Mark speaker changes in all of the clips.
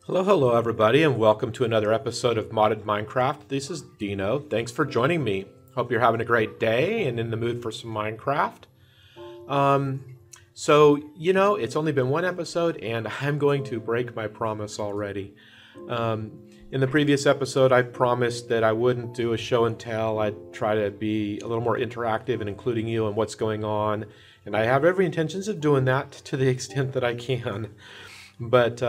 Speaker 1: Hello, hello, everybody, and welcome to another episode of Modded Minecraft. This is Dino. Thanks for joining me. Hope you're having a great day and in the mood for some Minecraft. It's only been one episode, and I'm going to break my promise already. In the previous episode, I promised that I wouldn't do a show and tell. I'd try to be a little more interactive and including you in what's going on, and I have every intentions of doing that to the extent that I can. But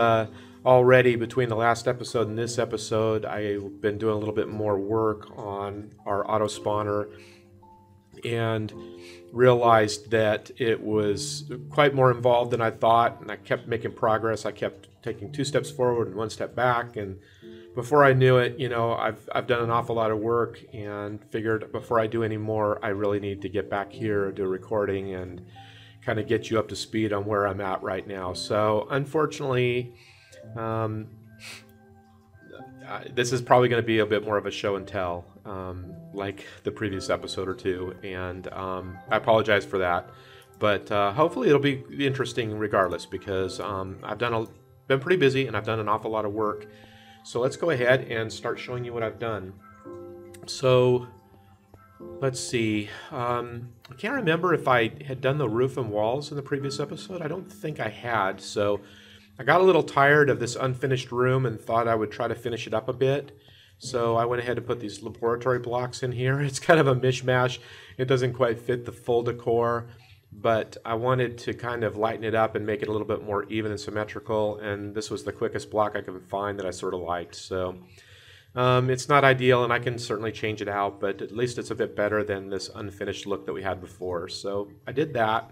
Speaker 1: already between the last episode and this episode, I've been doing a little bit more work on our auto spawner and realized that it was quite more involved than I thought, and I kept making progress. I kept taking 2 steps forward and 1 step back, and before I knew it, I've done an awful lot of work and figured before I do any more, I really need to get back here, do a recording, and kind of get you up to speed on where I'm at right now. So unfortunately, this is probably going to be a bit more of a show and tell, like the previous episode or two, and I apologize for that. But hopefully it'll be interesting regardless, because I've been pretty busy and I've done an awful lot of work. So let's go ahead and start showing you what I've done. So let's see. I can't remember if I had done the roof and walls in the previous episode. I don't think I had. So I got a little tired of this unfinished room and thought I would try to finish it up a bit. So I went ahead and put these laboratory blocks in here. It's kind of a mishmash. It doesn't quite fit the full decor, but I wanted to kind of lighten it up and make it a little bit more even and symmetrical. And this was the quickest block I could find that I sort of liked. So it's not ideal, and I can certainly change it out, but at least it's a bit better than this unfinished look that we had before. So I did that.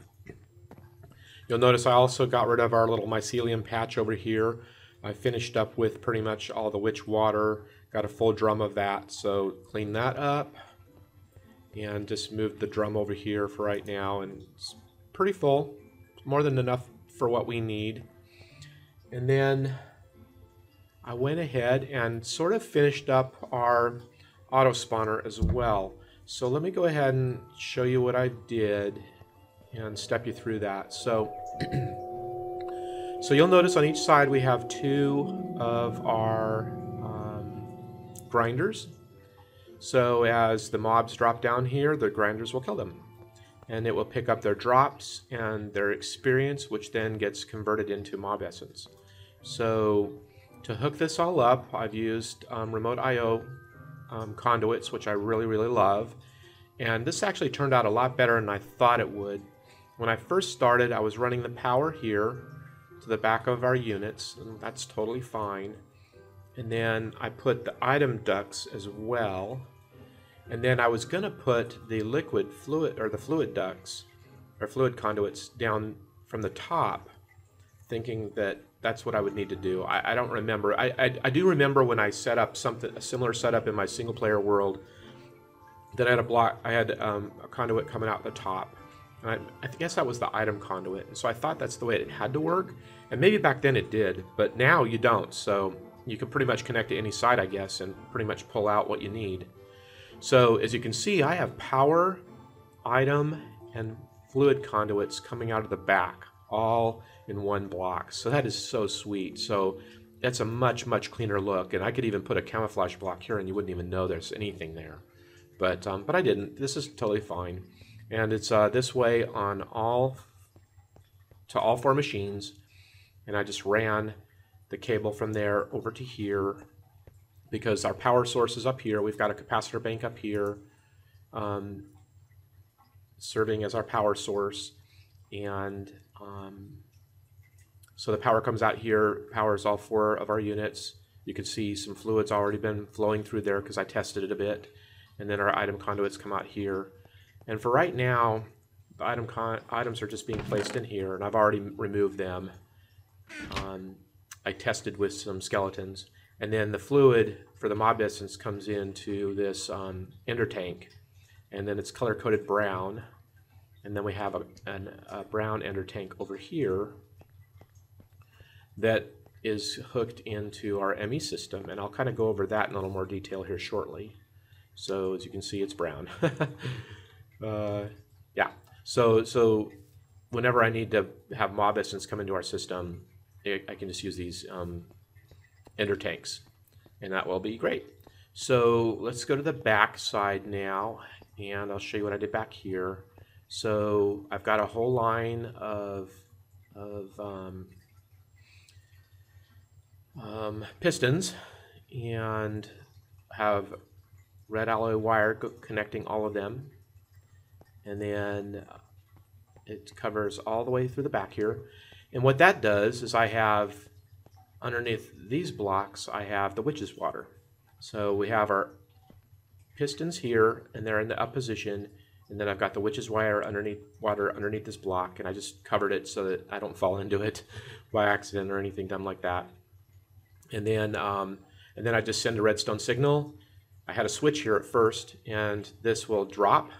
Speaker 1: You'll notice I also got rid of our little mycelium patch over here. I finished up with pretty much all the witch water, got a full drum of that, so clean that up. And just moved the drum over here for right now, and it's pretty full, more than enough for what we need. And then I went ahead and sort of finished up our auto spawner as well. So let me go ahead and show you what I did and step you through that. So you'll notice on each side we have 2 of our grinders. So as the mobs drop down here, the grinders will kill them. And it will pick up their drops and their experience, which then gets converted into mob essence. So to hook this all up, I've used remote I/O conduits, which I really, really love. And this actually turned out a lot better than I thought it would. When I first started, I was running the power here to the back of our units, and that's totally fine. And then I put the item ducts as well. And then I was going to put the fluid ducts or fluid conduits down from the top, thinking that that's what I would need to do. I don't remember. I do remember when I set up a similar setup in my single player world, that I had a conduit coming out the top. And I guess that was the item conduit. And so I thought that's the way it had to work. And maybe back then it did, but now you don't. So you can pretty much connect to any side, I guess, and pretty much pull out what you need. So as you can see, I have power, item, and fluid conduits coming out of the back, all in one block. So that is so sweet. So that's a much, much cleaner look. And I could even put a camouflage block here and you wouldn't even know there's anything there. But I didn't. This is totally fine. And it's this way on all 4 machines. And I just ran the cable from there over to here, because our power source is up here. We've got a capacitor bank up here, serving as our power source. And so the power comes out here, powers all 4 of our units. You can see some fluids already been flowing through there because I tested it a bit. And then our item conduits come out here. And for right now, the items are just being placed in here, and I've already removed them. I tested with some skeletons. And then the fluid for the mob essence comes into this ender tank, and then it's color-coded brown. And then we have a brown ender tank over here that is hooked into our ME system, and I'll kind of go over that in a little more detail here shortly. So as you can see, it's brown. Yeah. So whenever I need to have mob essence come into our system, I can just use these ender tanks, and that will be great. So let's go to the back side now, and I'll show you what I did back here. So I've got a whole line of pistons, and have red alloy wire connecting all of them, and then it covers all the way through the back here. And what that does is I have underneath these blocks, I have the witch's water. So we have our pistons here, and they're in the up position, and then I've got the witch's water underneath this block, and I just covered it so that I don't fall into it by accident or anything dumb like that. And then I just send a redstone signal. I had a switch here at first, and this will drop,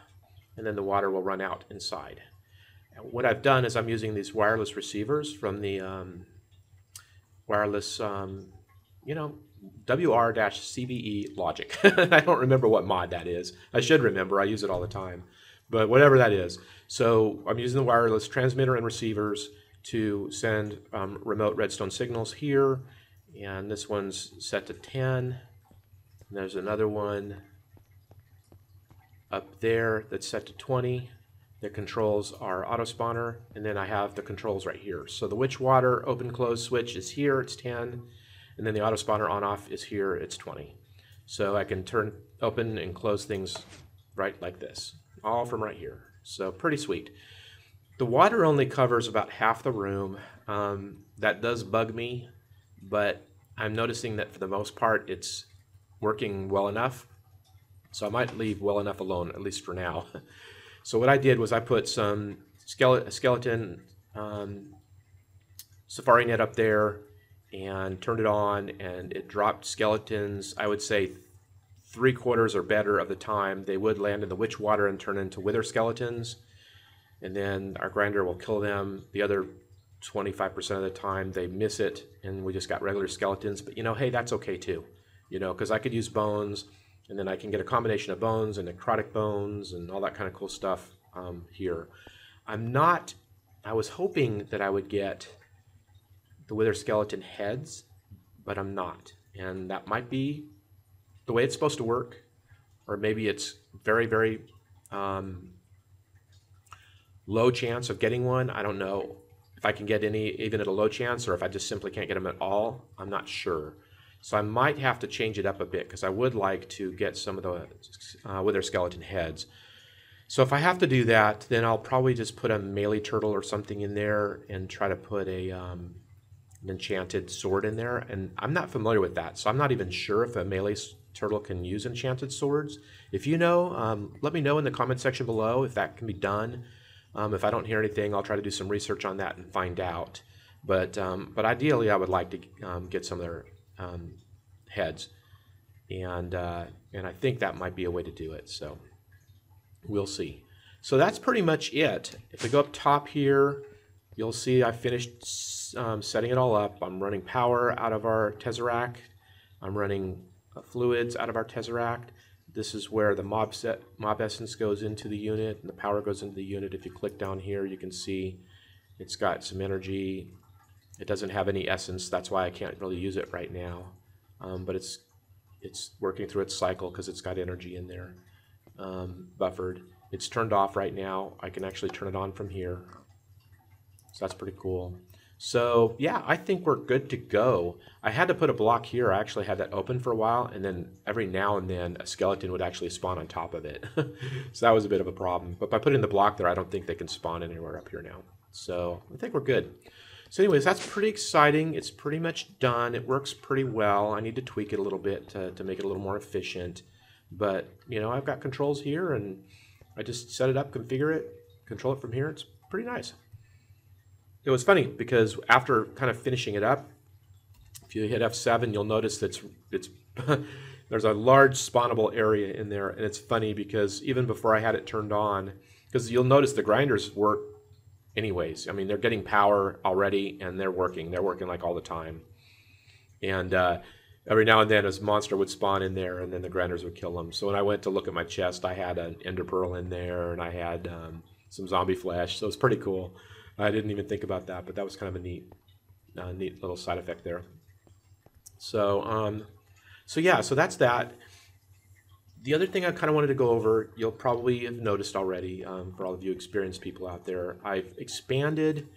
Speaker 1: and then the water will run out inside. And what I've done is I'm using these wireless receivers from the wireless, WR-CVE logic. I don't remember what mod that is. I should remember. I use it all the time. But whatever that is. So I'm using the wireless transmitter and receivers to send remote redstone signals here. And this one's set to 10. And there's another one up there that's set to 20. That controls our auto spawner. And then I have the controls right here. So the witch water open close switch is here, it's 10. And then the auto spawner on off is here, it's 20. So I can turn open and close things right like this, all from right here. So pretty sweet. The water only covers about half the room. That does bug me, but I'm noticing that for the most part it's working well enough. So I might leave well enough alone, at least for now. So what I did was I put some skeleton safari net up there and turned it on, and it dropped skeletons. I would say 3/4 or better of the time they would land in the witch water and turn into wither skeletons, and then our grinder will kill them. The other 25% of the time they miss it and we just got regular skeletons. But hey, that's okay too, because I could use bones, and then I can get a combination of bones and necrotic bones and all that kind of cool stuff here. I was hoping that I would get the wither skeleton heads, but I'm not. And that might be the way it's supposed to work, or maybe it's very, very low chance of getting one. I don't know if I can get any even at a low chance, or if I just simply can't get them at all. I'm not sure. So I might have to change it up a bit, because I would like to get some of the wither skeleton heads. So if I have to do that, then I'll probably just put a melee turtle or something in there and try to put an enchanted sword in there. And I'm not familiar with that, so I'm not even sure if a melee turtle can use enchanted swords. If you know, let me know in the comment section below if that can be done. If I don't hear anything, I'll try to do some research on that and find out. But ideally, I would like to get some of their heads, and I think that might be a way to do it. So we'll see. So that's pretty much it. If we go up top here, you'll see I finished setting it all up. I'm running power out of our Tesseract. I'm running fluids out of our Tesseract. This is where the mob essence goes into the unit, and the power goes into the unit. If you click down here, you can see it's got some energy. It doesn't have any essence, that's why I can't really use it right now. But it's working through its cycle because it's got energy in there, buffered. It's turned off right now. I can actually turn it on from here. So that's pretty cool. So yeah, I think we're good to go. I had to put a block here. I actually had that open for a while, and then every now and then a skeleton would actually spawn on top of it. So that was a bit of a problem. But by putting the block there, I don't think they can spawn anywhere up here now. So I think we're good. So anyways, that's pretty exciting. It's pretty much done. It works pretty well. I need to tweak it a little bit to make it a little more efficient. But, I've got controls here, and I just set it up, configure it, control it from here. It's pretty nice. It was funny because after kind of finishing it up, if you hit F7, you'll notice that it's there's a large spawnable area in there. And it's funny because even before I had it turned on, because you'll notice the grinders work anyways. I mean, they're getting power already, and they're working. They're working like all the time. And every now and then a monster would spawn in there, and then the grinders would kill them. So when I went to look at my chest, I had an ender pearl in there, and I had some zombie flesh. So it's pretty cool. I didn't even think about that, but that was kind of a neat little side effect there. So, so yeah, so that's that. The other thing I kind of wanted to go over, you'll probably have noticed already, for all of you experienced people out there, I've expanded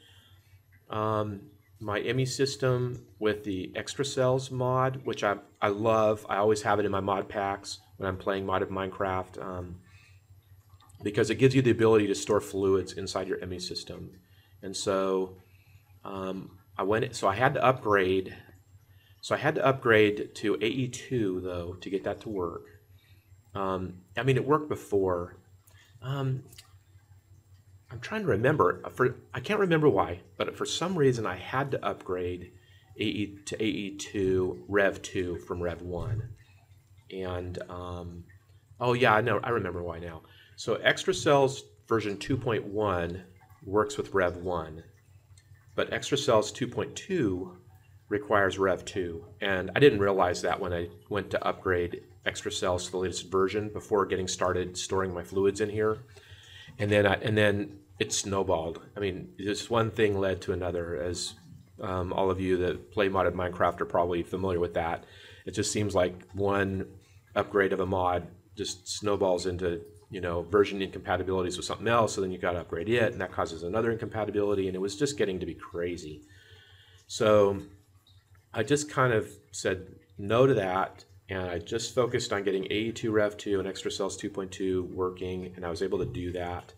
Speaker 1: my ME system with the extra cells mod, which I love. I always have it in my mod packs when I'm playing modded Minecraft, because it gives you the ability to store fluids inside your ME system. And so I had to upgrade. So I had to upgrade to AE2 though to get that to work. I mean, it worked before. I'm trying to remember. I can't remember why, but for some reason I had to upgrade AE to AE2 Rev 2 from Rev 1. And oh yeah, I remember why now. So Extra Cells version 2.1 works with Rev 1, but Extra Cells 2.2 requires Rev 2, and I didn't realize that when I went to upgrade Extra Cells to the latest version before getting started storing my fluids in here, and then it snowballed. I mean, this one thing led to another, as all of you that play modded Minecraft are probably familiar with that. It just seems like one upgrade of a mod just snowballs into, you know, version incompatibilities with something else, so then you got to upgrade it, and that causes another incompatibility, and it was just getting to be crazy. So I just kind of said no to that, and I just focused on getting AE2 Rev 2 and Extra Cells 2.2 working, and I was able to do that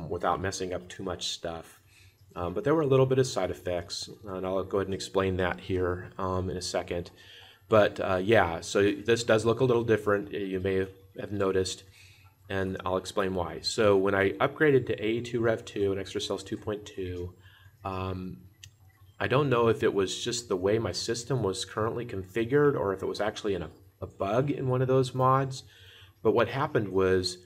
Speaker 1: without messing up too much stuff. But there were a little bit of side effects, and I'll go ahead and explain that here in a second. But yeah, so this does look a little different. You may have noticed, and I'll explain why. So when I upgraded to AE2 Rev 2 and Extra Cells 2.2, I don't know if it was just the way my system was currently configured or if it was actually in a bug in one of those mods. But what happened was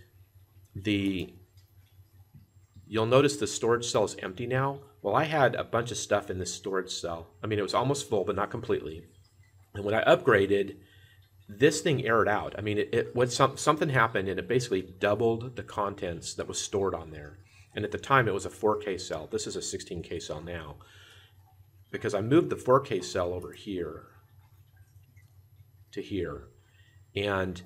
Speaker 1: you'll notice the storage cell is empty now. Well, I had a bunch of stuff in this storage cell. I mean, it was almost full, but not completely. And when I upgraded, this thing aired out. I mean, something happened and it basically doubled the contents that was stored on there. And at the time, it was a 4K cell. This is a 16K cell now, because I moved the 4K cell over here to here. And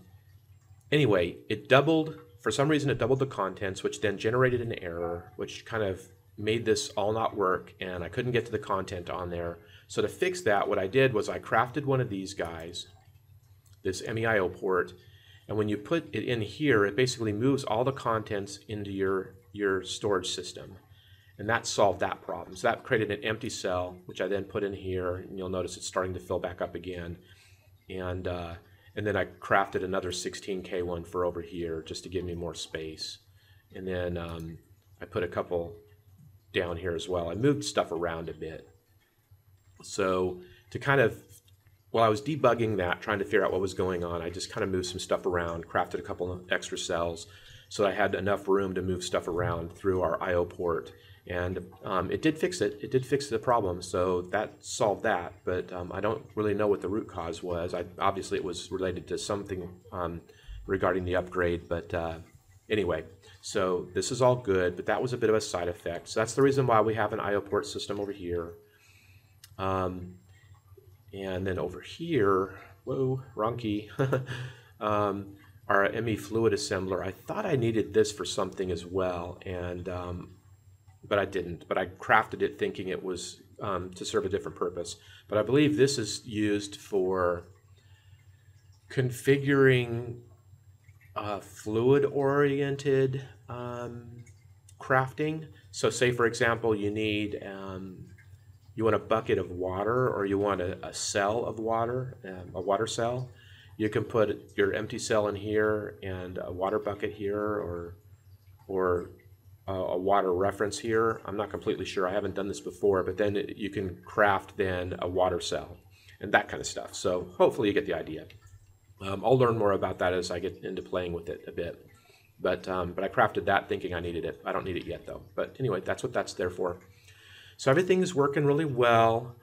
Speaker 1: anyway, it doubled, for some reason it doubled the contents, which then generated an error, which kind of made this all not work, and I couldn't get to the content on there. So to fix that, what I did was I crafted one of these guys, this MEIO port, and when you put it in here, it basically moves all the contents into your storage system. And that solved that problem. So that created an empty cell, which I then put in here, and you'll notice it's starting to fill back up again. And then I crafted another 16K one for over here just to give me more space. And then I put a couple down here as well. I moved stuff around a bit. So to kind of, while I was debugging that, trying to figure out what was going on, I just kind of moved some stuff around, crafted a couple of extra cells, so I had enough room to move stuff around through our IO port. And it did fix it. It did fix the problem, so that solved that. But I don't really know what the root cause was. Obviously, it was related to something regarding the upgrade. But anyway, so this is all good. But that was a bit of a side effect. So that's the reason why we have an IO port system over here. And then over here, whoa, wrong key. Our ME fluid assembler. I thought I needed this for something as well, and but I didn't. But I crafted it thinking it was to serve a different purpose. But I believe this is used for configuring fluid-oriented crafting. So say, for example, you need you want a bucket of water, or you want a cell of water, a water cell. You can put your empty cell in here and a water bucket here, or a water reference here. I'm not completely sure. I haven't done this before, but then you can craft then a water cell and that kind of stuff. So hopefully you get the idea. I'll learn more about that as I get into playing with it a bit. But I crafted that thinking I needed it. I don't need it yet though. But anyway, that's what that's there for. So everything's working really well.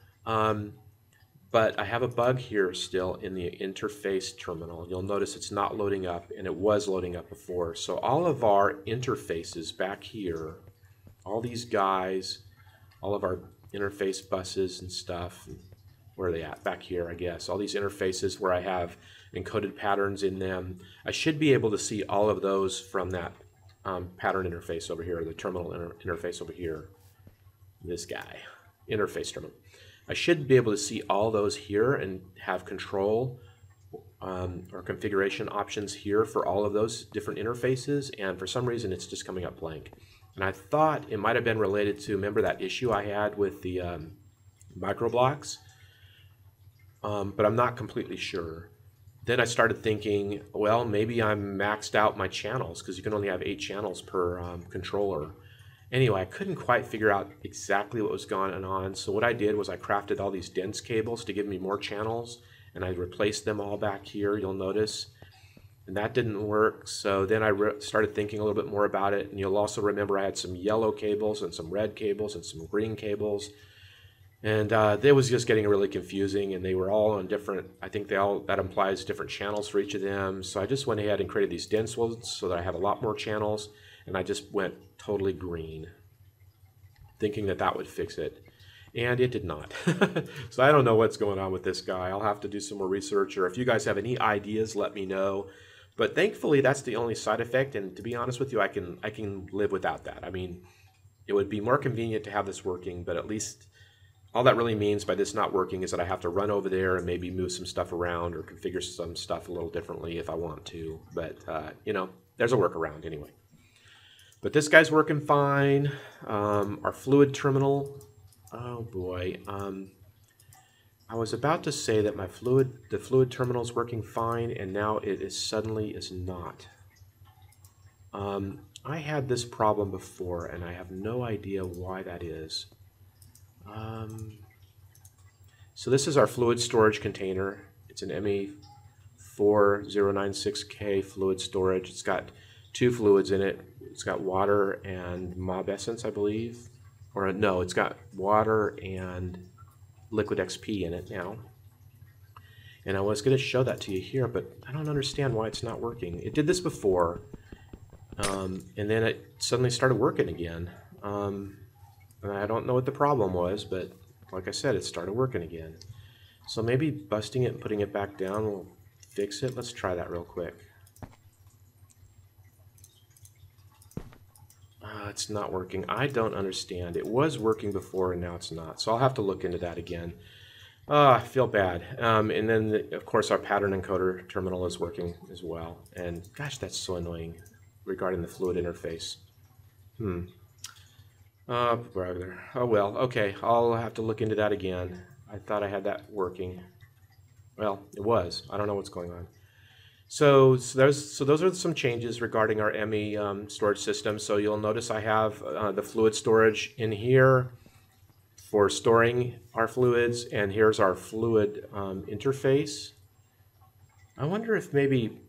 Speaker 1: But I have a bug here still in the interface terminal. You'll notice it's not loading up, and it was loading up before. So all of our interfaces back here, all these guys, all of our interface buses and stuff, where are they at? Back here, I guess. All these interfaces where I have encoded patterns in them. I should be able to see all of those from that pattern interface over here, the terminal interface over here. This guy, interface terminal. I should be able to see all those here and have control or configuration options here for all of those different interfaces, and for some reason it's just coming up blank. And I thought it might have been related to, remember that issue I had with the microblocks? But I'm not completely sure. Then I started thinking, well, maybe I'm maxed out my channels, because you can only have 8 channels per controller. Anyway, I couldn't quite figure out exactly what was going on, so what I did was I crafted all these dense cables to give me more channels, and I replaced them all back here, you'll notice. And that didn't work, so then I started thinking a little bit more about it, and you'll also remember I had some yellow cables and some red cables and some green cables. And it was just getting really confusing, and they were all on different, I think that implies different channels for each of them. So I just went ahead and created these dense ones so that I have a lot more channels, and I just went totally green, thinking that that would fix it. And it did not. So I don't know what's going on with this guy. I'll have to do some more research, or if you guys have any ideas, let me know. But thankfully, that's the only side effect, and to be honest with you, I can live without that. I mean, it would be more convenient to have this working, but at least all that really means by this not working is that I have to run over there and maybe move some stuff around or configure some stuff a little differently if I want to. But, you know, there's a workaround anyway. But this guy's working fine. Our fluid terminal, oh boy. I was about to say that the fluid terminal is working fine, and now it suddenly is not. I had this problem before, and I have no idea why that is. So this is our fluid storage container. It's an ME4096K fluid storage. It's got 2 fluids in it. It's got water and mob essence, I believe. Or no, it's got water and liquid XP in it now. And I was going to show that to you here, but I don't understand why it's not working. It did this before, and then it suddenly started working again. And I don't know what the problem was, but like I said, it started working again. So maybe busting it and putting it back down will fix it. Let's try that real quick. It's not working. I don't understand. It was working before and now it's not. So I'll have to look into that again. I feel bad. And then, of course, our pattern encoder terminal is working as well. And gosh, that's so annoying regarding the fluid interface. Brother. Oh well, okay. I'll have to look into that again. I thought I had that working. Well, it was. I don't know what's going on. So those are some changes regarding our ME storage system. So you'll notice I have the fluid storage in here for storing our fluids, and here's our fluid interface. I wonder if maybe,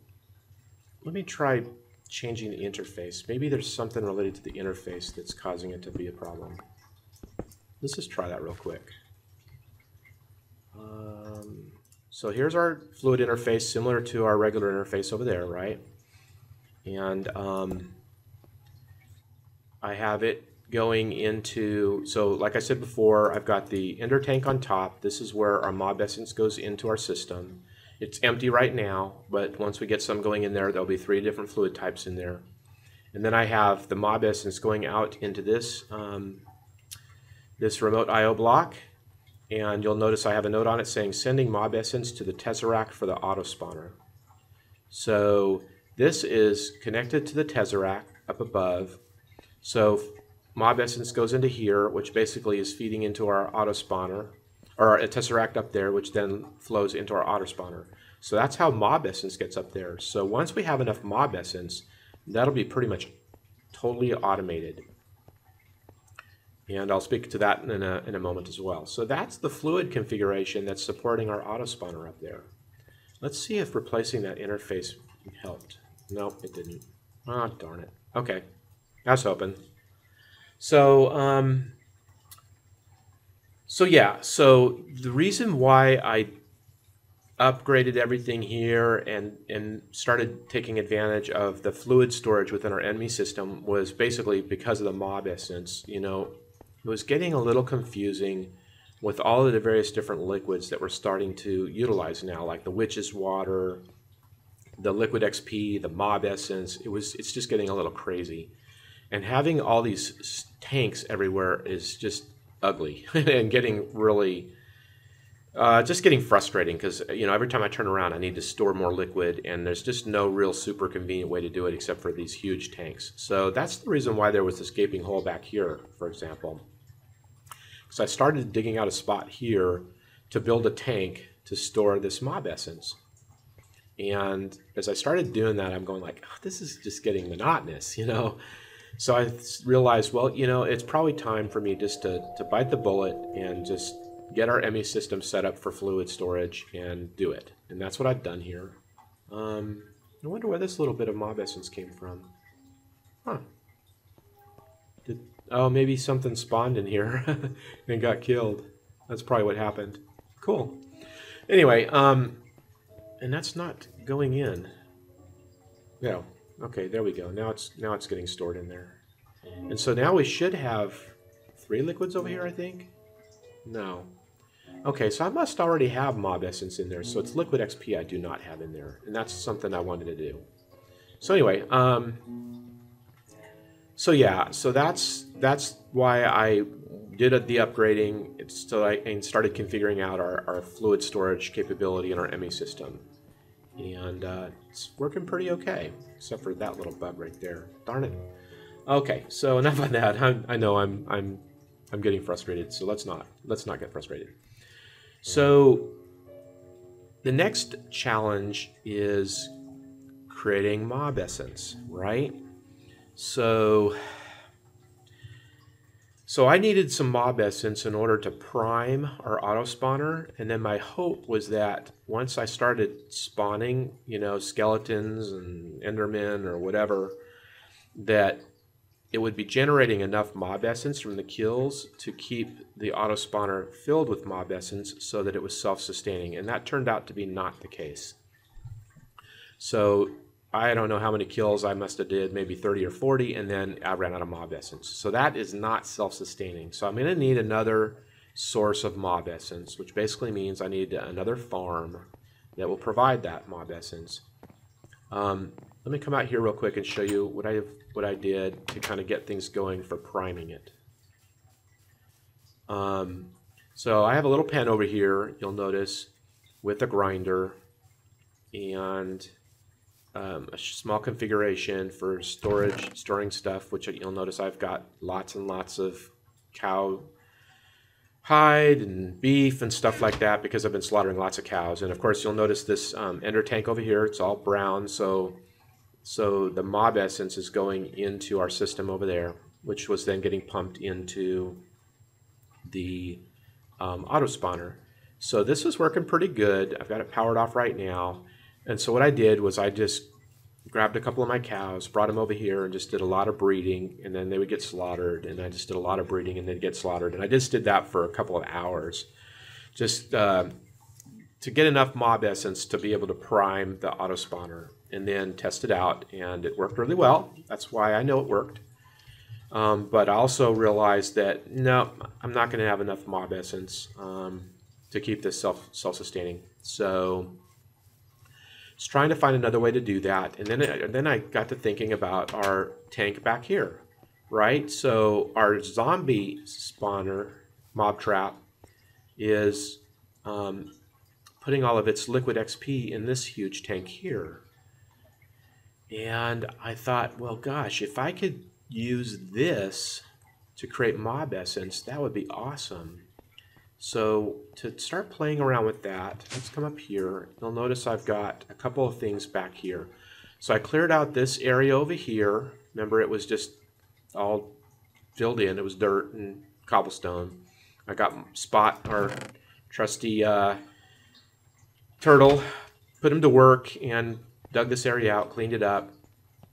Speaker 1: let me try changing the interface. Maybe there's something related to the interface that's causing it to be a problem. Let's just try that real quick. So here's our fluid interface, similar to our regular interface over there, right? And I have it going into, so like I said before, I've got the ender tank on top. This is where our mob essence goes into our system. It's empty right now, but once we get some going in there, there'll be 3 different fluid types in there. And then I have the mob essence going out into this, this remote I/O block. And you'll notice I have a note on it saying sending mob essence to the tesseract for the auto spawner. So this is connected to the tesseract up above. So mob essence goes into here, which basically is feeding into our auto spawner, or a tesseract up there, which then flows into our auto spawner. So that's how mob essence gets up there. So once we have enough mob essence, that'll be pretty much totally automated. And I'll speak to that in a moment as well. So that's the fluid configuration that's supporting our auto spawner up there. Let's see if replacing that interface helped. Nope, it didn't. Ah, darn it. Okay, I was hoping. So, so the reason why I upgraded everything here and started taking advantage of the fluid storage within our enemy system was basically because of the mob essence. You know, it was getting a little confusing with all of the various different liquids that we're starting to utilize now, like the witch's water, the liquid XP, the mob essence. It's just getting a little crazy. And having all these tanks everywhere is just ugly and getting really just getting frustrating, because every time I turn around I need to store more liquid, and there's just no real super convenient way to do it except for these huge tanks. So that's the reason why there was this gaping hole back here, for example. So I started digging out a spot here to build a tank to store this mob essence. And as I started doing that, I'm going like, oh, this is just getting monotonous, So I realized, well, it's probably time for me just to bite the bullet and just get our ME system set up for fluid storage and do it. And that's what I've done here. I wonder where this little bit of mob essence came from. Huh. Oh, maybe something spawned in here and got killed. That's probably what happened. Cool. Anyway, and that's not going in. Yeah. Okay, there we go. Now it's getting stored in there. And so now we should have 3 liquids over here, I think. No. Okay, so I must already have mob essence in there. So it's liquid XP I do not have in there, and that's something I wanted to do. So anyway, so yeah, so that's why I did the upgrading. And started configuring out our fluid storage capability in our ME system, and it's working pretty okay, except for that little bug right there. Darn it. Okay, so enough of that. I know I'm getting frustrated, so let's not get frustrated. So the next challenge is creating mob essence, right? So I needed some mob essence in order to prime our auto spawner, and then my hope was that once I started spawning, skeletons and endermen or whatever, that it would be generating enough mob essence from the kills to keep the auto spawner filled with mob essence so that it was self-sustaining, and that turned out to be not the case. So I don't know how many kills I must have did, maybe 30 or 40, and then I ran out of mob essence. So that is not self-sustaining. So I'm going to need another source of mob essence, which basically means I need another farm that will provide that mob essence. Let me come out here real quick and show you what I did to kind of get things going for priming it. So I have a little pen over here, you'll notice, with a grinder and a small configuration for storing stuff, which you'll notice I've got lots and lots of cow hide and beef and stuff like that because I've been slaughtering lots of cows. And of course you'll notice this ender tank over here, it's all brown, so the mob essence is going into our system over there, which was then getting pumped into the auto spawner. So this is working pretty good. I've got it powered off right now. And so what I did was I just grabbed a couple of my cows, brought them over here, and just did a lot of breeding, and then they would get slaughtered, and I just did a lot of breeding, and they'd get slaughtered. And I just did that for a couple of hours, just to get enough mob essence to be able to prime the auto spawner, and then test it out, and it worked really well. That's why I know it worked. But I also realized that, no, I'm not going to have enough mob essence to keep this self-sustaining. So just trying to find another way to do that. And then I got to thinking about our tank back here, right? So our zombie spawner, mob trap, is putting all of its liquid XP in this huge tank here. And I thought, well, gosh, if I could use this to create mob essence, that would be awesome. So to start playing around with that, let's come up here. You'll notice I've got a couple of things back here. So I cleared out this area over here. Remember, it was just all filled in. It was dirt and cobblestone. I got Spot, our trusty turtle, put him to work and dug this area out, cleaned it up.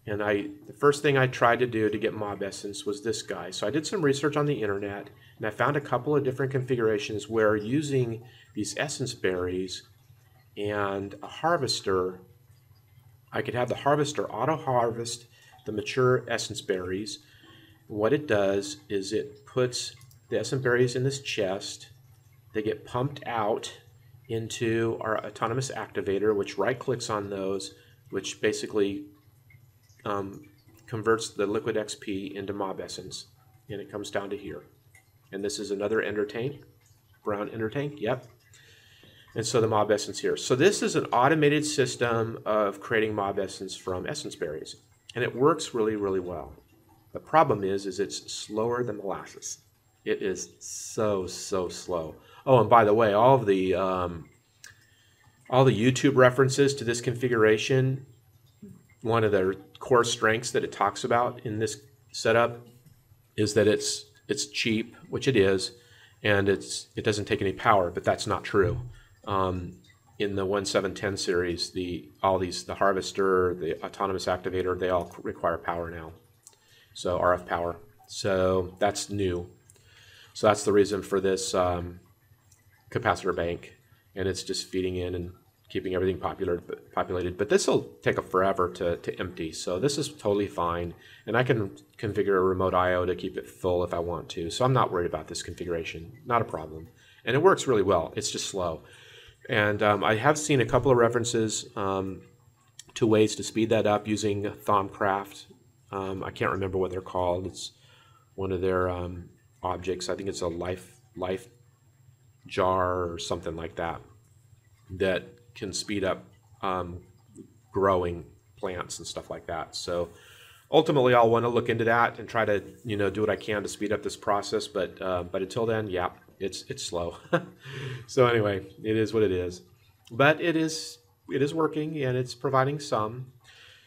Speaker 1: And the first thing I tried to do to get mob essence was this guy. So I did some research on the internet, and I found a couple of different configurations where using these essence berries and a harvester, I could have the harvester auto-harvest the mature essence berries. What it does is it puts the essence berries in this chest, they get pumped out into our autonomous activator, which right-clicks on those, which basically converts the liquid XP into mob essence, and it comes down to here. And this is another ender tank, brown ender tank, yep. And so the mob essence here. So this is an automated system of creating mob essence from essence berries, and it works really, really well. The problem is it's slower than molasses. It is so slow. Oh, and by the way, all the YouTube references to this configuration, one of the core strengths that it talks about in this setup is that it's cheap, which it is, and it doesn't take any power, but that's not true. In the 1710 series, the harvester, the autonomous activator, they all require power now. So RF power. So that's new. So that's the reason for this capacitor bank, and it's just feeding in and keeping everything populated. But this will take forever to empty, so this is totally fine. And I can configure a remote I/O to keep it full if I want to. So I'm not worried about this configuration. Not a problem. And it works really well. It's just slow. And I have seen a couple of references to ways to speed that up using Thaumcraft. I can't remember what they're called. It's one of their objects. I think it's a life jar or something like that that can speed up growing plants and stuff like that. So ultimately, I'll want to look into that and try to do what I can to speed up this process. But until then, yeah, it's slow. So anyway, it is what it is. But it is working, and it's providing some.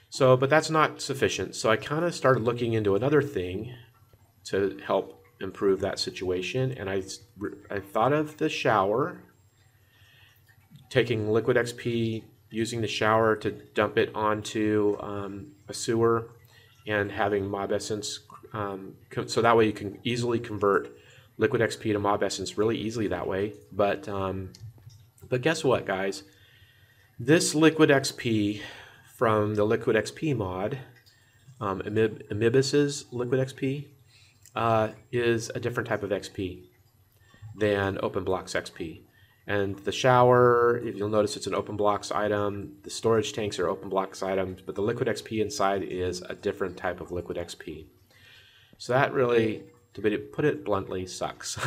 Speaker 1: So, but that's not sufficient. So I kind of started looking into another thing to help improve that situation, and I thought of the shower, taking liquid XP, using the shower to dump it onto a sewer, and having mob essence, so that way you can easily convert liquid XP to mob essence really easily that way. But guess what, guys? This liquid XP from the liquid XP mod, Amibus's liquid XP, is a different type of XP than OpenBlocks XP. And the shower, if you'll notice, it's an OpenBlocks item. The storage tanks are OpenBlocks items, but the liquid XP inside is a different type of liquid XP. So that really, to put it bluntly, sucks.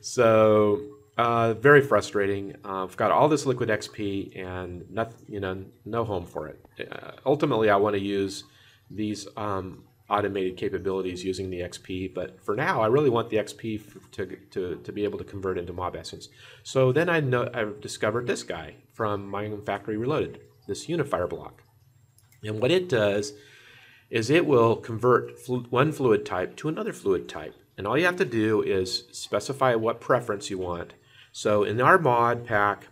Speaker 1: So very frustrating. I've got all this liquid XP and no home for it. Ultimately, I want to use these automated capabilities using the XP, but for now I really want the XP to be able to convert into mob essence. So then I've discovered this guy from Mine Factory Reloaded, this unifier block. And what it does is it will convert one fluid type to another fluid type. And all you have to do is specify what preference you want. So in our mod pack,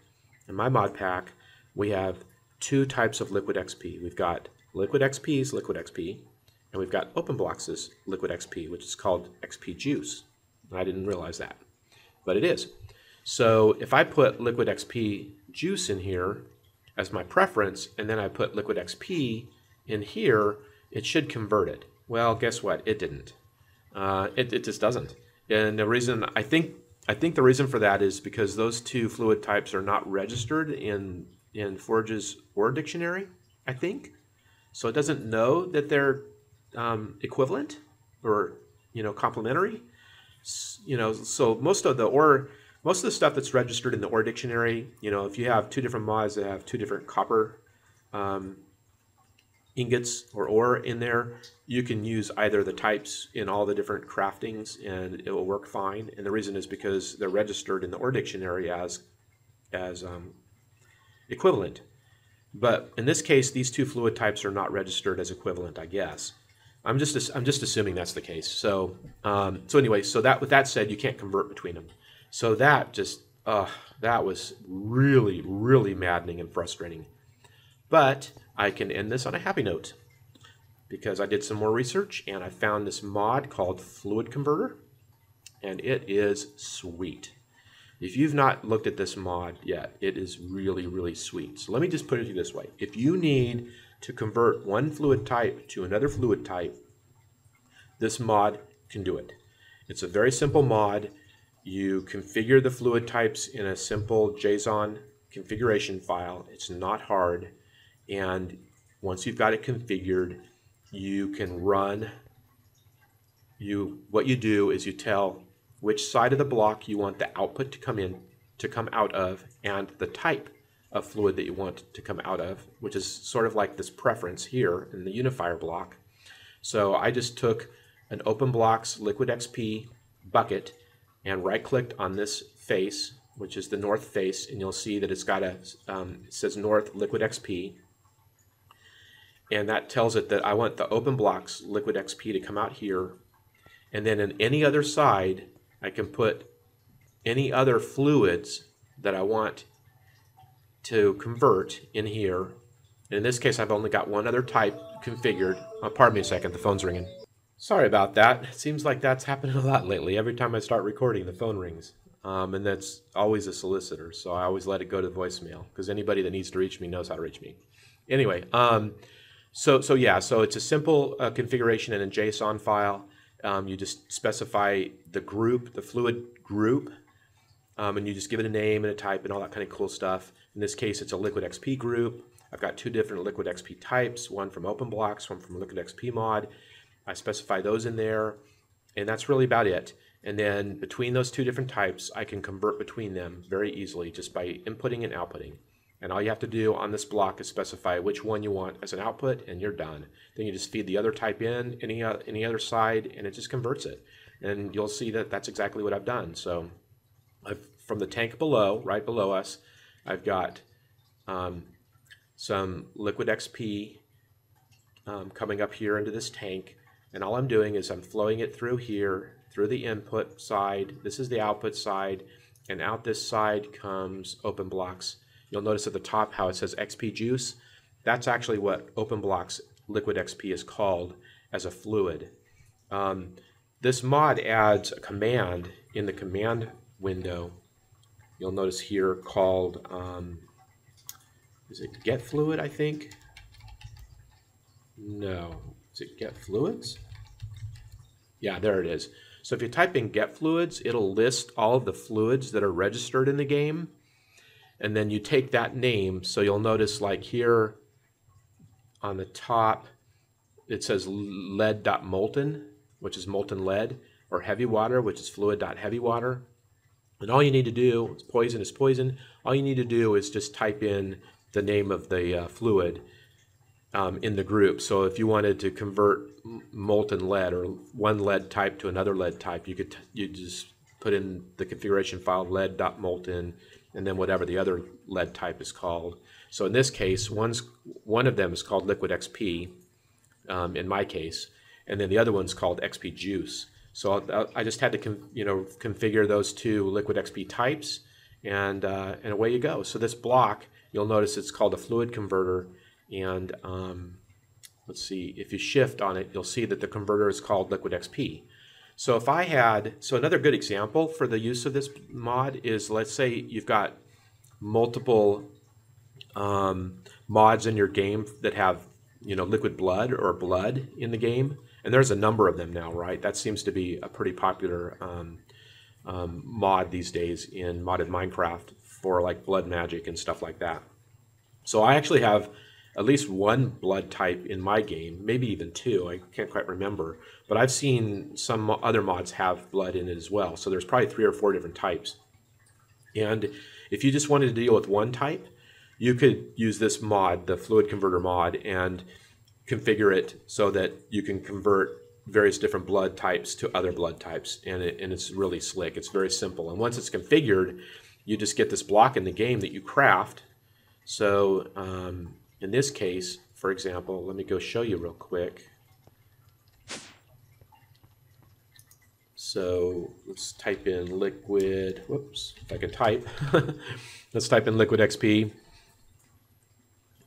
Speaker 1: in my mod pack, we have two types of liquid XP. We've got liquid XP's liquid XP, and we've got OpenBlocks' liquid XP, which is called XP Juice. I didn't realize that, but it is. So if I put liquid XP Juice in here as my preference, and then I put liquid XP in here, it should convert it. Well, guess what? It didn't. It just doesn't. And the reason, I think the reason for that is because those two fluid types are not registered in Forge's ore dictionary, I think. So it doesn't know that they're equivalent or complementary. So most of the stuff that's registered in the ore dictionary, if you have two different mods that have two different copper ingots or ore in there, you can use either the types in all the different craftings and it will work fine. And the reason is because they're registered in the ore dictionary as equivalent. But in this case, these two fluid types are not registered as equivalent, I guess. I'm just assuming that's the case. So anyway, so with that said, you can't convert between them. So that was really, really maddening and frustrating. But I can end this on a happy note because I did some more research and I found this mod called Fluid Converter, and it is sweet. If you've not looked at this mod yet, it is really, really sweet. So let me just put it to you this way. If you need to convert one fluid type to another fluid type, this mod can do it. It's a very simple mod. You configure the fluid types in a simple JSON configuration file. It's not hard. And once you've got it configured, you can run. What you do is you tell which side of the block you want the output to come out of, and the type of fluid that you want to come out of, which is sort of like this preference here in the unifier block. So I just took an OpenBlocks Liquid XP bucket and right-clicked on this face, which is the north face, and you'll see that it's got a it says North Liquid XP, and that tells it that I want the OpenBlocks Liquid XP to come out here, and then in any other side I can put any other fluids that I want to convert in here. In this case, I've only got one other type configured. Pardon me a second, the phone's ringing. Sorry about that. It seems like that's happening a lot lately. Every time I start recording, the phone rings. And that's always a solicitor, so I always let it go to voicemail, because anybody that needs to reach me knows how to reach me. Anyway, so it's a simple configuration in a JSON file. You just specify the group, the fluid group, and you just give it a name and a type and all that kind of cool stuff. In this case, it's a Liquid XP group. I've got two different Liquid XP types, one from OpenBlocks, one from Liquid XP mod. I specify those in there, and that's really about it. And then between those two different types, I can convert between them very easily just by inputting and outputting. And all you have to do on this block is specify which one you want as an output, and you're done. Then you just feed the other type in, any other side, and it just converts it. And you'll see that that's exactly what I've done. So from the tank below, right below us, I've got some Liquid XP coming up here into this tank. And all I'm doing is I'm flowing it through here, through the input side. This is the output side. And out this side comes OpenBlocks. You'll notice at the top how it says XP juice. That's actually what OpenBlocks Liquid XP is called as a fluid. This mod adds a command in the command window. You'll notice here called, is it get fluid, I think? No. Is it get fluids? Yeah, there it is. So if you type in get fluids, it'll list all of the fluids that are registered in the game. And then you take that name, so you'll notice like here on the top, it says lead.molten, which is molten lead, or heavy water, which is fluid.heavy water. And all you need to do, poison is poison, all you need to do is just type in the name of the fluid in the group. So if you wanted to convert molten lead or one lead type to another lead type, you just put in the configuration file lead.molten and then whatever the other lead type is called. So in this case, one of them is called Liquid XP, in my case, and then the other one's called XP Juice. So I just had to configure those two Liquid XP types, and away you go. So this block, you'll notice it's called a fluid converter, and let's see, if you shift on it, you'll see that the converter is called Liquid XP. So another good example for the use of this mod is, let's say you've got multiple mods in your game that have, liquid blood or blood in the game, and there's a number of them now, right? That seems to be a pretty popular mod these days in modded Minecraft for like blood magic and stuff like that. So I actually have at least one blood type in my game, maybe even two, I can't quite remember, but I've seen some other mods have blood in it as well, so there's probably 3 or 4 different types. And if you just wanted to deal with one type, you could use this mod, the fluid converter mod, and configure it so that you can convert various different blood types to other blood types, and it's really slick. It's very simple, and once it's configured, you just get this block in the game that you craft. So in this case, for example, let me go show you real quick. So let's type in liquid, whoops, if I can type. Let's type in Liquid XP,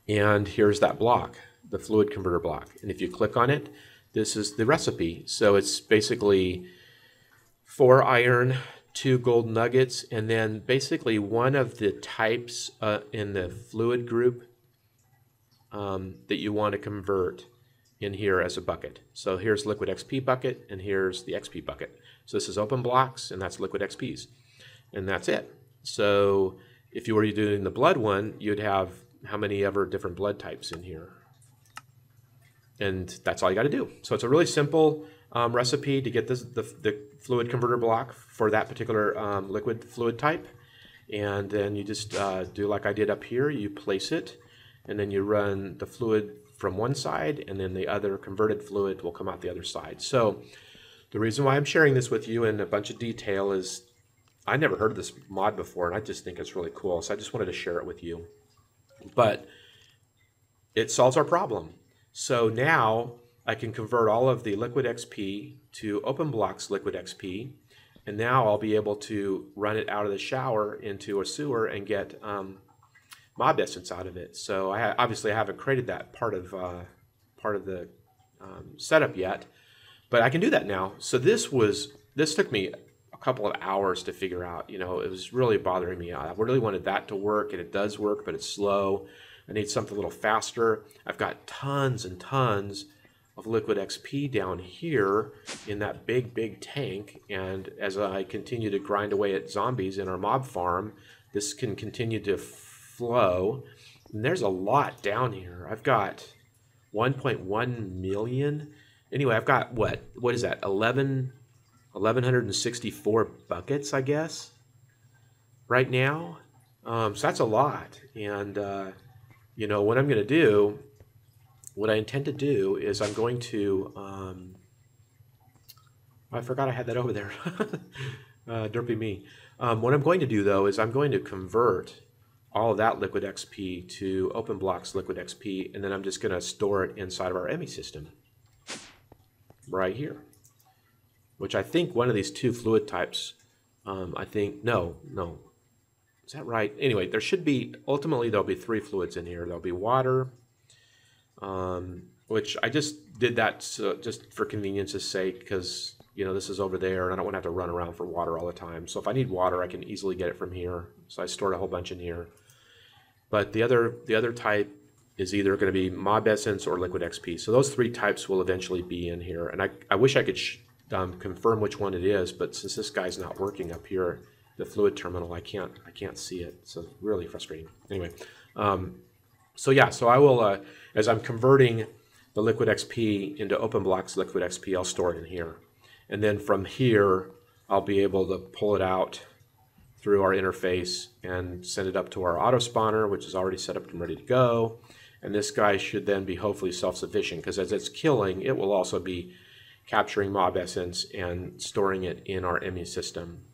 Speaker 1: and here's that block, the fluid converter block. And if you click on it, this is the recipe. So it's basically 4 iron, 2 gold nuggets, and then basically one of the types in the fluid group that you want to convert. in here as a bucket. So here's liquid XP bucket, and here's the XP bucket. So this is open blocks, and that's liquid XPs, and that's it. So if you were doing the blood one, you'd have how many ever different blood types in here, and that's all you got to do. So it's a really simple recipe to get the fluid converter block for that particular liquid fluid type, and then you just do like I did up here. You place it, and then you run the fluid from one side, and then the other converted fluid will come out the other side. So the reason why I'm sharing this with you in a bunch of detail is I never heard of this mod before, and I just think it's really cool. So I just wanted to share it with you. But it solves our problem. So now I can convert all of the liquid XP to OpenBlox liquid XP, and now I'll be able to run it out of the shower into a sewer and get mob essence out of it. So obviously I haven't created that part of the setup yet, but I can do that now. So this took me a couple of hours to figure out. You know, it was really bothering me. I really wanted that to work, and it does work, but it's slow. I need something a little faster. I've got tons and tons of liquid XP down here in that big tank, and as I continue to grind away at zombies in our mob farm, this can continue to flow. And there's a lot down here. I've got 1.1 million. Anyway, I've got what is that? 1164 buckets, I guess, right now. So that's a lot. And you know what I'm going to do, what I intend to do is I'm going to I forgot I had that over there. Derpy me. What I'm going to do though is I'm going to convert all of that liquid XP to OpenBlox liquid XP, and then I'm just going to store it inside of our EMI system right here, which I think one of these two fluid types, I think, no, is that right? Anyway, there should be, ultimately there'll be 3 fluids in here. There'll be water, which I just did that just for convenience's sake, because you know this is over there and I don't want to have to run around for water all the time. So if I need water, I can easily get it from here. So I stored a whole bunch in here. But the other type is either going to be mob essence or liquid XP. So those 3 types will eventually be in here. And I wish I could confirm which one it is, but since this guy's not working up here, the fluid terminal, I can't see it. So it's really frustrating. Anyway, so yeah, so I will, as I'm converting the liquid XP into OpenBlox liquid XP, I'll store it in here. And then from here, I'll be able to pull it out through our interface and send it up to our auto spawner, which is already set up and ready to go. And this guy should then be hopefully self-sufficient, because as it's killing, it will also be capturing mob essence and storing it in our EMI system.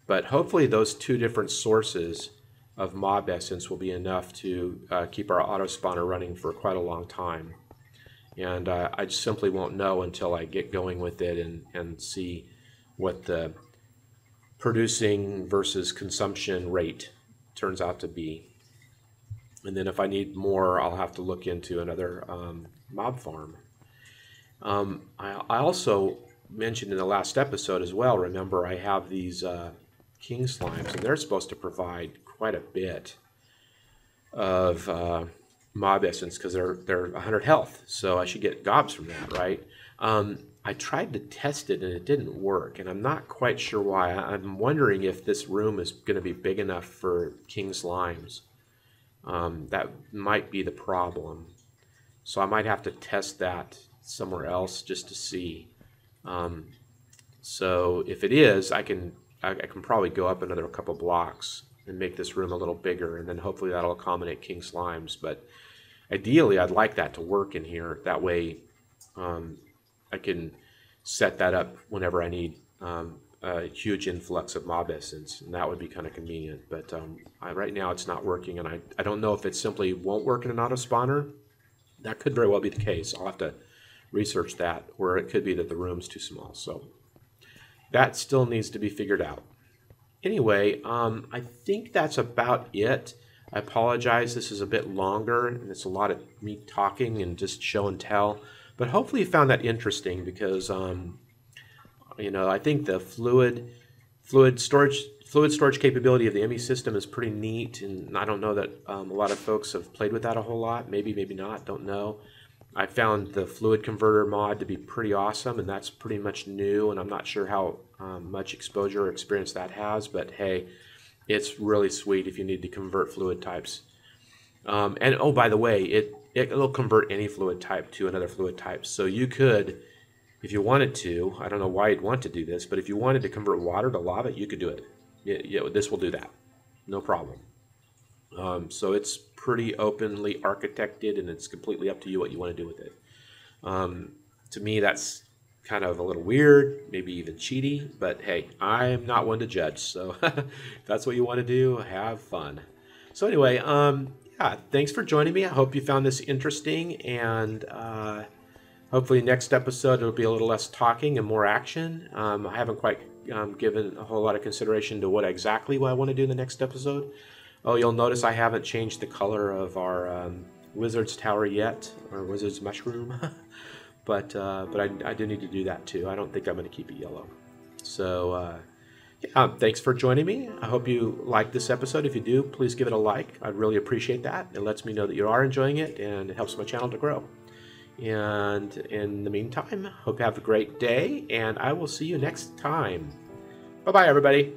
Speaker 1: But hopefully those 2 different sources of mob essence will be enough to keep our auto spawner running for quite a long time. And I just simply won't know until I get going with it and see what the producing versus consumption rate turns out to be. And then if I need more, I'll have to look into another mob farm. I also mentioned in the last episode as well, remember I have these king slimes, and they're supposed to provide quite a bit of mob essence because they're 100 health, so I should get gobs from that, right? I tried to test it and it didn't work, and I'm not quite sure why. I'm wondering if this room is going to be big enough for king slimes. That might be the problem. So I might have to test that somewhere else just to see. So if it is, I can probably go up another couple blocks and make this room a little bigger, and then hopefully that'll accommodate king slimes. But ideally, I'd like that to work in here. That way I can set that up whenever I need a huge influx of mob essence, and that would be kind of convenient. But right now it's not working, and I don't know if it simply won't work in an auto spawner. That could very well be the case. I'll have to research that, or it could be that the room's too small. So that still needs to be figured out. Anyway, I think that's about it. I apologize, this is a bit longer, and it's a lot of me talking and just show and tell. But hopefully you found that interesting, because you know, I think the fluid storage capability of the EMI system is pretty neat, and I don't know that a lot of folks have played with that a whole lot. Maybe not, don't know. I found the fluid converter mod to be pretty awesome, and that's pretty much new, and I'm not sure how much exposure or experience that has, but hey, it's really sweet if you need to convert fluid types. And oh, by the way, it'll convert any fluid type to another fluid type. So you could, if you wanted to, I don't know why you'd want to do this, but if you wanted to convert water to lava, you could do it. Yeah, this will do that, no problem. So it's pretty openly architected, and it's completely up to you what you want to do with it. To me, that's kind of a little weird, maybe even cheaty, but hey, I'm not one to judge. So if that's what you want to do, have fun. So anyway, yeah, thanks for joining me. I hope you found this interesting, and hopefully next episode it'll be a little less talking and more action. I haven't quite given a whole lot of consideration to what exactly I want to do in the next episode. Oh, you'll notice I haven't changed the color of our Wizard's Tower yet, or Wizard's Mushroom, but I do need to do that too. I don't think I'm going to keep it yellow. So yeah, thanks for joining me. I hope you liked this episode. If you do, please give it a like. I'd really appreciate that. It lets me know that you are enjoying it, and it helps my channel to grow. And in the meantime, hope you have a great day, and I will see you next time. Bye-bye, everybody.